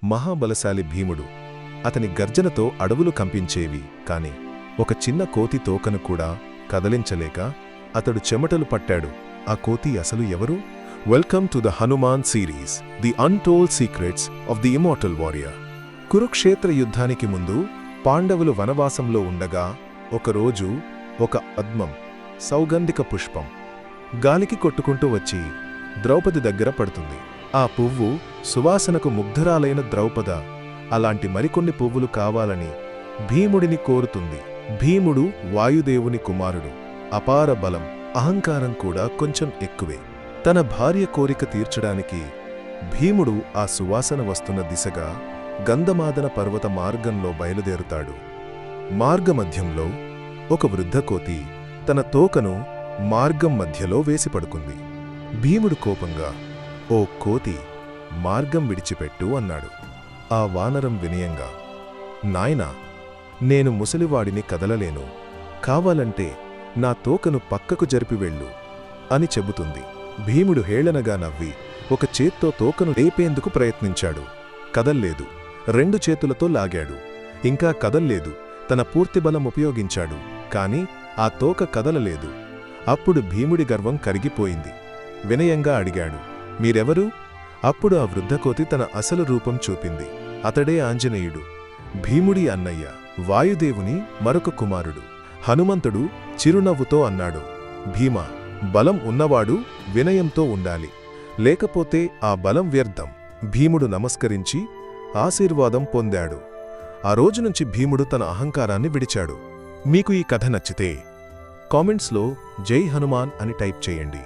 మహాబలశాలి భీముడు. అతని గర్జనతో అడవులు కంపించేవి. కాని ఒక చిన్న కోతి తోకను కూడా కదలించలేక అతడు చెమటలు పట్టాడు. ఆ కోతి అసలు ఎవరు? Welcome to the Hanuman series, the untold secrets of the immortal warrior. Kurukshetra యుద్ధానికి ముందు పాండవులు వనవాసంలో ఉండగా ఒకరోజు ఒక పద్మం, సౌగంధిక పుష్పం, గాలికి కొట్టుకుంటూ వచ్చి ద్రౌపది దగ్గర పడుతుంది. ఆ పువ్వు సువాసనకు ముగ్ధరాలైన ద్రౌపద అలాంటి మరికొన్ని పువ్వులు కావాలని భీముడిని కోరుతుంది. భీముడు వాయుదేవుని కుమారుడు. అపార బలం, అహంకారం కూడా కొంచెం ఎక్కువే. తన భార్య కోరిక తీర్చడానికి భీముడు ఆ సువాసన వస్తున్న దిశగా గంధమాదన పర్వత మార్గంలో బయలుదేరుతాడు. మార్గమధ్యంలో ఒక వృద్ధకోతి తన తోకను మార్గం మధ్యలో వేసి పడుకుంది. భీముడు కోపంగా, "ఓ కోతి, మార్గం విడిచిపెట్టు" అన్నాడు. ఆ వానరం వినయంగా, "నాయనా, నేను ముసలివాడిని, కదలలేను. కావాలంటే నా తోకను పక్కకు జరిపివెళ్ళు" అని చెబుతుంది. భీముడు హేళనగా నవ్వి ఒక చేత్తో తోకను లేపేందుకు ప్రయత్నించాడు. కదల్లేదు. 2 చేతులతో లాగాడు. ఇంకా కదల్లేదు. తన పూర్తి బలం ఉపయోగించాడు. కాని ఆ తోక కదలలేదు. అప్పుడు భీముడి గర్వం కరిగిపోయింది. వినయంగా అడిగాడు, "మీరెవరు?" అప్పుడు ఆ వృద్ధకోతి తన అసలు రూపం చూపింది. అతడే ఆంజనేయుడు, భీముడి అన్నయ్య, వాయుదేవుని మరొక కుమారుడు. హనుమంతుడు చిరునవ్వుతో అన్నాడు, "భీమా, బలం ఉన్నవాడు వినయంతో ఉండాలి. లేకపోతే ఆ బలం వ్యర్థం." భీముడు నమస్కరించి ఆశీర్వాదం పొందాడు. ఆ రోజునుంచి భీముడు తన అహంకారాన్ని విడిచాడు. మీకు ఈ కథ నచ్చితే కామెంట్స్లో "జై హనుమాన్" అని టైప్ చేయండి.